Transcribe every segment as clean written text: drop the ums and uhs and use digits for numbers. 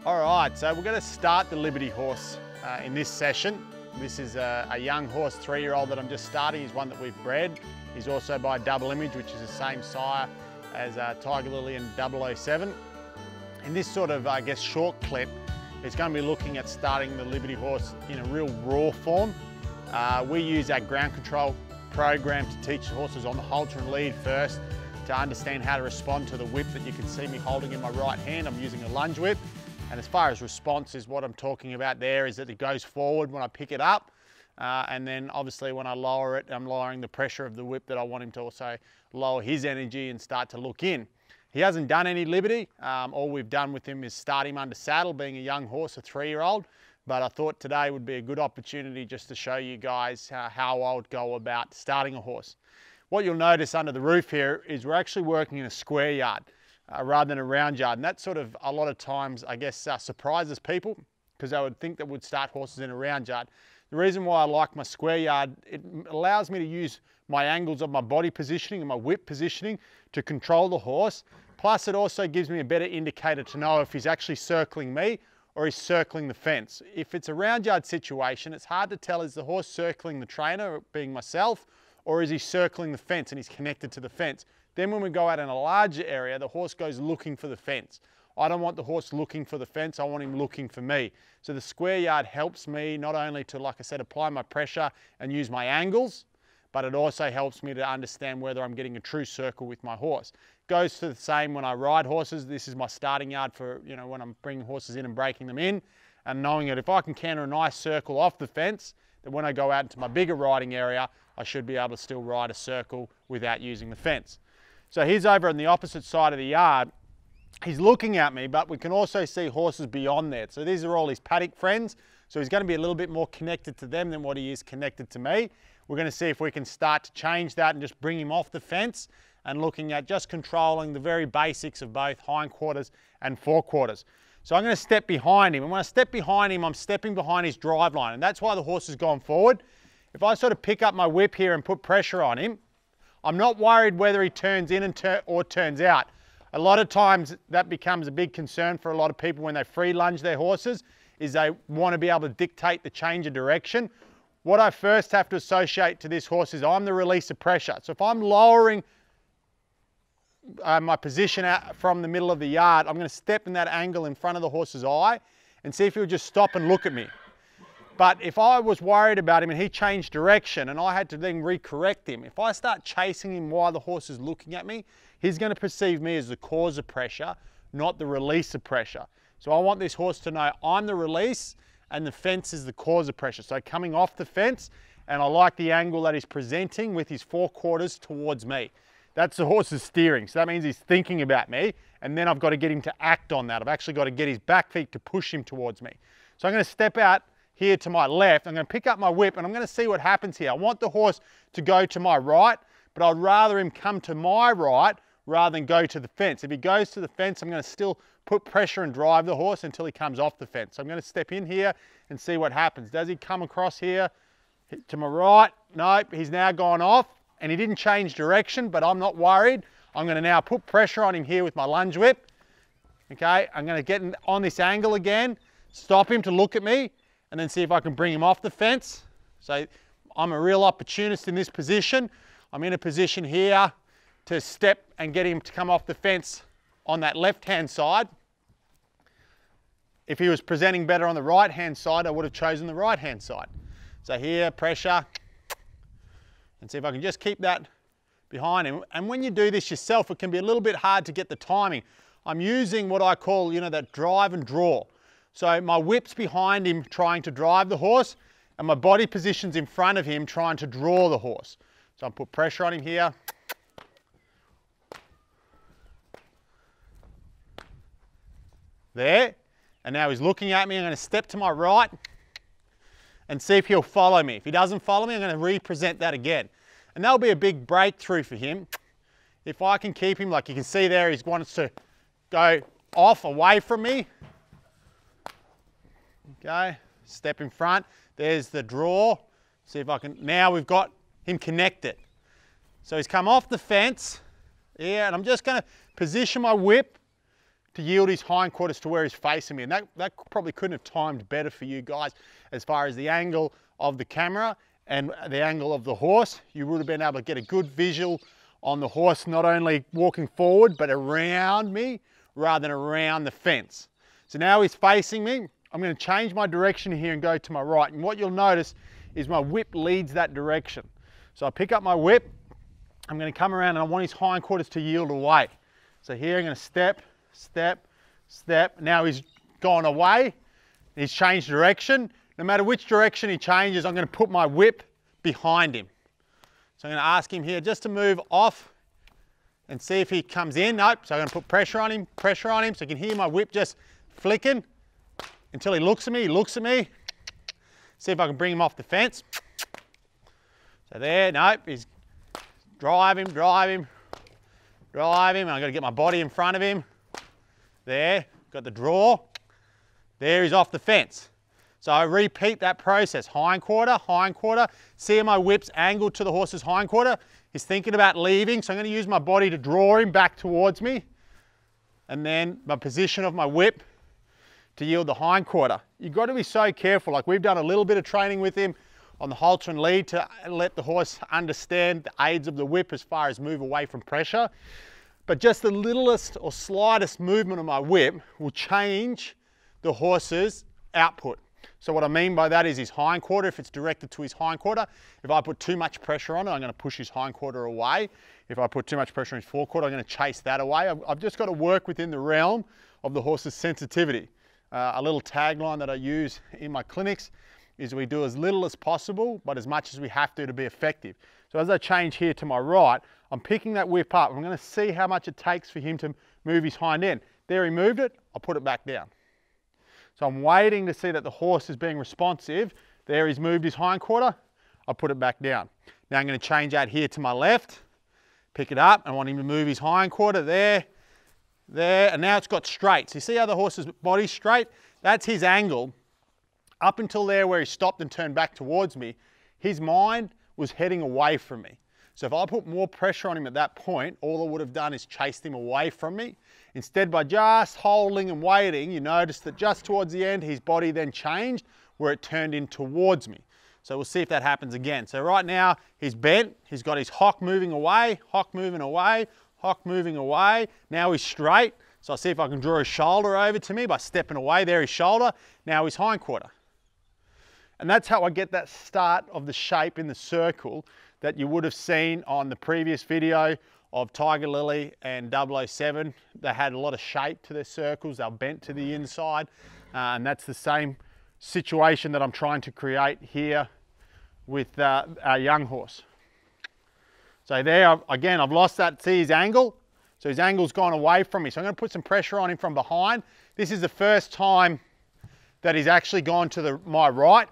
All right, so we're going to start the Liberty horse in this session. This is a young horse, 3-year-old that I'm just starting. He's one that we've bred. He's also by Double Image, which is the same sire as Tiger Lily and 007. In this sort of, I guess, short clip, it's going to be looking at starting the Liberty horse in a real raw form. We use our ground control program to teach the horses on the halter and lead first, to understand how to respond to the whip that you can see me holding in my right hand. I'm using a lunge whip. And as far as response is, what I'm talking about there is that it goes forward when I pick it up. And then obviously when I lower it, I'm lowering the pressure of the whip that I want him to also lower his energy and start to look in. He hasn't done any Liberty. All we've done with him is start him under saddle, being a young horse, a 3-year-old. But I thought today would be a good opportunity just to show you guys how I would go about starting a horse. What you'll notice under the roof here is we're actually working in a square yard rather than a round yard. And that sort of, a lot of times, I guess, surprises people because they would think that we'd start horses in a round yard. The reason why I like my square yard, it allows me to use my angles of my body positioning and my whip positioning to control the horse. Plus, it also gives me a better indicator to know if he's actually circling me or he's circling the fence. If it's a round yard situation, it's hard to tell, is the horse circling the trainer, being myself, or is he circling the fence and he's connected to the fence? Then when we go out in a larger area, the horse goes looking for the fence. I don't want the horse looking for the fence, I want him looking for me. So the square yard helps me not only to, like I said, apply my pressure and use my angles, but it also helps me to understand whether I'm getting a true circle with my horse. Goes to the same when I ride horses. This is my starting yard for, you know, when I'm bringing horses in and breaking them in, and knowing that if I can canter a nice circle off the fence, then when I go out into my bigger riding area, I should be able to still ride a circle without using the fence. So he's over on the opposite side of the yard. He's looking at me, but we can also see horses beyond there. So these are all his paddock friends. So he's going to be a little bit more connected to them than what he is connected to me. We're going to see if we can start to change that and just bring him off the fence and looking at just controlling the very basics of both hindquarters and forequarters. So I'm going to step behind him. And when I step behind him, I'm stepping behind his drive line. And that's why the horse has gone forward. If I sort of pick up my whip here and put pressure on him, I'm not worried whether he turns in or turns out. A lot of times that becomes a big concern for a lot of people when they free lunge their horses, is they want to be able to dictate the change of direction. What I first have to associate to this horse is I'm the release of pressure. So if I'm lowering my position out from the middle of the yard, I'm going to step in that angle in front of the horse's eye and see if he'll just stop and look at me. But if I was worried about him and he changed direction and I had to then recorrect him, if I start chasing him while the horse is looking at me, he's going to perceive me as the cause of pressure, not the release of pressure. So I want this horse to know I'm the release and the fence is the cause of pressure. So coming off the fence, and I like the angle that he's presenting with his forequarters towards me. That's the horse's steering. So that means he's thinking about me, and then I've got to get him to act on that. I've actually got to get his back feet to push him towards me. So I'm going to step out here to my left. I'm going to pick up my whip and I'm going to see what happens here. I want the horse to go to my right, but I'd rather him come to my right rather than go to the fence. If he goes to the fence, I'm going to still put pressure and drive the horse until he comes off the fence. So I'm going to step in here and see what happens. Does he come across here to my right? Nope, he's now gone off and he didn't change direction, but I'm not worried. I'm going to now put pressure on him here with my lunge whip. Okay, I'm going to get on this angle again, stop him to look at me, and then see if I can bring him off the fence. So I'm a real opportunist in this position. I'm in a position here to step and get him to come off the fence on that left-hand side. If he was presenting better on the right-hand side, I would have chosen the right-hand side. So here, pressure, and see if I can just keep that behind him. And when you do this yourself, it can be a little bit hard to get the timing. I'm using what I call, you know, that drive and draw. So my whip's behind him trying to drive the horse, and my body position's in front of him trying to draw the horse. So I'll put pressure on him here. There. And now he's looking at me. I'm going to step to my right and see if he'll follow me. If he doesn't follow me, I'm going to represent that again. And that'll be a big breakthrough for him. If I can keep him, like you can see there, he wants to go off away from me. Okay, step in front. There's the draw. See if I can, now we've got him connected. So he's come off the fence. Yeah, and I'm just going to position my whip to yield his hindquarters to where he's facing me. And that probably couldn't have timed better for you guys as far as the angle of the camera and the angle of the horse. You would have been able to get a good visual on the horse, not only walking forward, but around me rather than around the fence. So now he's facing me. I'm going to change my direction here and go to my right. And what you'll notice is my whip leads that direction. So I pick up my whip, I'm going to come around and I want his hindquarters to yield away. So here I'm going to step, step, step. Now he's gone away, he's changed direction. No matter which direction he changes, I'm going to put my whip behind him. So I'm going to ask him here just to move off and see if he comes in. Nope, so I'm going to put pressure on him, so you can hear my whip just flicking until he looks at me, See if I can bring him off the fence. So there, nope, he's drive him. I'm going to get my body in front of him. There, got the draw. There, he's off the fence. So I repeat that process, hindquarter. See how my whip's angled to the horse's hindquarter? He's thinking about leaving, so I'm going to use my body to draw him back towards me. And then my position of my whip to yield the hindquarter. You've got to be so careful. Like we've done a little bit of training with him on the halter and lead to let the horse understand the aids of the whip as far as move away from pressure. But just the littlest or slightest movement of my whip will change the horse's output. So what I mean by that is his hindquarter, if it's directed to his hindquarter, if I put too much pressure on it, I'm going to push his hindquarter away. If I put too much pressure on his forequarter, I'm going to chase that away. I've just got to work within the realm of the horse's sensitivity. A little tagline that I use in my clinics is we do as little as possible, but as much as we have to be effective. So as I change here to my right, I'm picking that whip up. I'm going to see how much it takes for him to move his hind end. There he moved it, I'll put it back down. So I'm waiting to see that the horse is being responsive. There he's moved his hindquarter, I'll put it back down. Now I'm going to change out here to my left, pick it up, I want him to move his hindquarter, there, and now it's got straight. So you see how the horse's body's straight? That's his angle. Up until there where he stopped and turned back towards me, his mind was heading away from me. So if I put more pressure on him at that point, all I would have done is chased him away from me. Instead, by just holding and waiting, you notice that just towards the end, his body then changed where it turned in towards me. So we'll see if that happens again. So right now, he's bent, he's got his hock moving away, hock moving away, hock moving away. Now he's straight. So I'll see if I can draw his shoulder over to me by stepping away. There his shoulder, now his hindquarter. And that's how I get that start of the shape in the circle that you would have seen on the previous video of Tiger Lily and 007. They had a lot of shape to their circles. They were bent to the inside. And that's the same situation that I'm trying to create here with our young horse. So there, again, I've lost that, see his angle? So his angle's gone away from me. So I'm going to put some pressure on him from behind. This is the first time that he's actually gone to my right.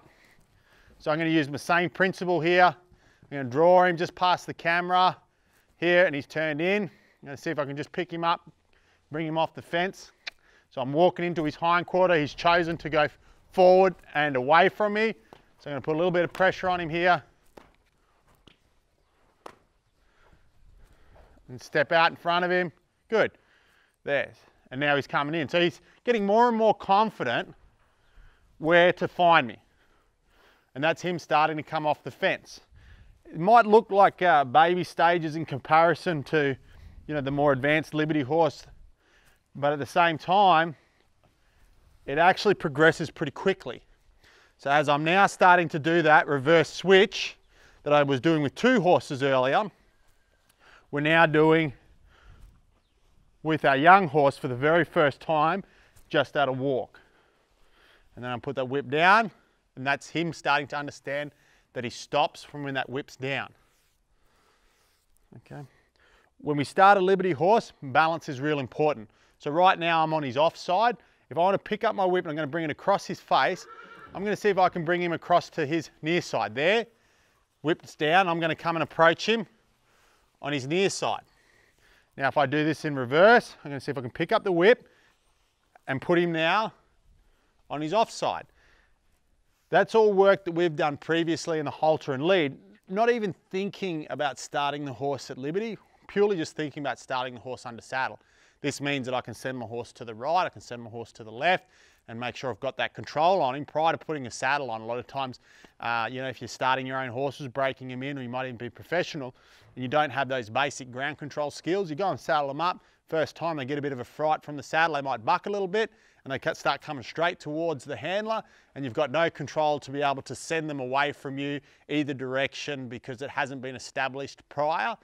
So I'm going to use my same principle here. I'm going to draw him just past the camera here and he's turned in. I'm going to see if I can just pick him up, bring him off the fence. So I'm walking into his hindquarter. He's chosen to go forward and away from me. So I'm going to put a little bit of pressure on him here. And step out in front of him. Good. There's. And now he's coming in. So he's getting more and more confident where to find me. And that's him starting to come off the fence. It might look like baby stages in comparison to, you know, the more advanced Liberty horse, but at the same time, it actually progresses pretty quickly. So as I'm now starting to do that reverse switch that I was doing with 2 horses earlier, we're now doing with our young horse for the very first time, just at a walk. And then I put that whip down, and that's him starting to understand that he stops from when that whip's down. Okay. When we start a Liberty horse, balance is real important. So right now I'm on his offside. If I want to pick up my whip and I'm going to bring it across his face, I'm going to see if I can bring him across to his near side. There, whip's down, I'm going to come and approach him on his near side. Now if I do this in reverse, I'm going to see if I can pick up the whip and put him now on his offside. That's all work that we've done previously in the halter and lead, not even thinking about starting the horse at Liberty, purely just thinking about starting the horse under saddle. This means that I can send my horse to the right, I can send my horse to the left, and make sure I've got that control on him prior to putting a saddle on. A lot of times, you know, if you're starting your own horses, breaking them in, or you might even be professional, and you don't have those basic ground control skills, you go and saddle them up. First time they get a bit of a fright from the saddle, they might buck a little bit, and they start coming straight towards the handler, and you've got no control to be able to send them away from you either direction because it hasn't been established prior.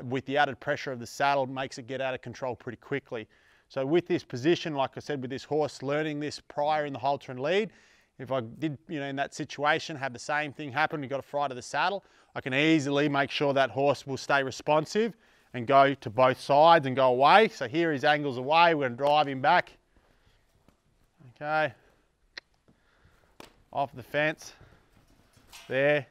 With the added pressure of the saddle, makes it get out of control pretty quickly. So with this position, like I said, with this horse learning this prior in the halter and lead, if I did, you know, in that situation, have the same thing happen, you've got a fright of the saddle, I can easily make sure that horse will stay responsive and go to both sides and go away. So here his angle's away, we're gonna drive him back. Okay, off the fence, there.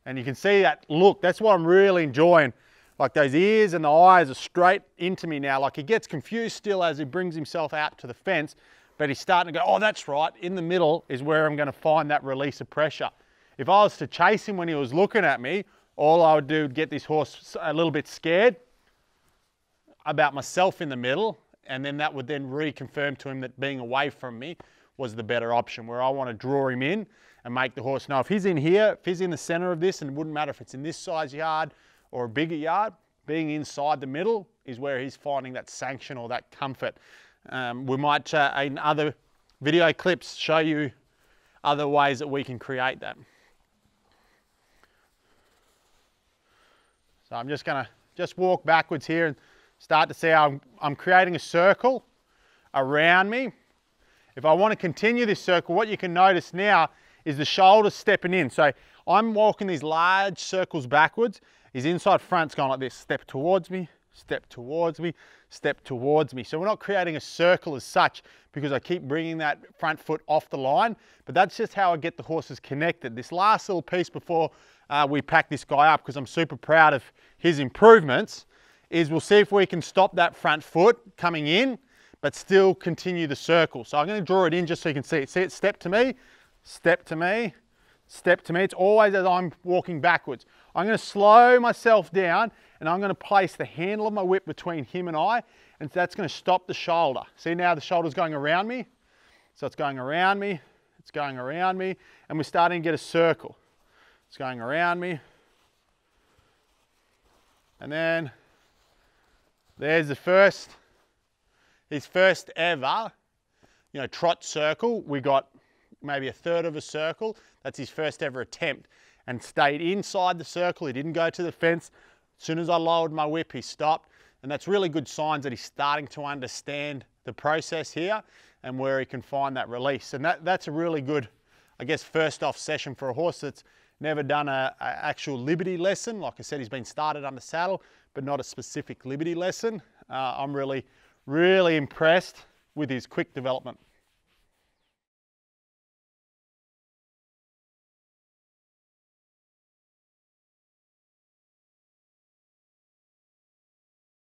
And you can see that look, that's what I'm really enjoying. Like those ears and the eyes are straight into me now. Like he gets confused still as he brings himself out to the fence, but he's starting to go, oh, that's right. In the middle is where I'm gonna find that release of pressure. If I was to chase him when he was looking at me, all I would do is get this horse a little bit scared about myself in the middle, and then that would then reconfirm to him that being away from me was the better option, where I want to draw him in and make the horse know if he's in here, if he's in the center of this, and it wouldn't matter if it's in this size yard or a bigger yard, being inside the middle is where he's finding that sanction or that comfort. We might, in other video clips, show you other ways that we can create that. So I'm just gonna walk backwards here and start to see how I'm creating a circle around me. If I want to continue this circle, what you can notice now is the shoulders stepping in. So I'm walking these large circles backwards. His inside front's going like this, step towards me, step towards me, step towards me. So we're not creating a circle as such because I keep bringing that front foot off the line, but that's just how I get the horses connected. This last little piece before we pack this guy up, because I'm super proud of his improvements, is we'll see if we can stop that front foot coming in, but still continue the circle. So I'm going to draw it in just so you can see it. See it, step to me, step to me, step to me. It's always as I'm walking backwards. I'm going to slow myself down and I'm going to place the handle of my whip between him and I, and that's going to stop the shoulder. See now the shoulder's going around me. So it's going around me, it's going around me, and we're starting to get a circle. It's going around me. And then there's his first ever, you know, trot circle. We got maybe a third of a circle. That's his first ever attempt, and stayed inside the circle. He didn't go to the fence. As soon as I lowered my whip, he stopped. And that's really good signs that he's starting to understand the process here and where he can find that release. And that's a really good, I guess, first off session for a horse that's never done a actual liberty lesson. Like I said, he's been started under saddle, but not a specific liberty lesson. I'm really, really impressed with his quick development.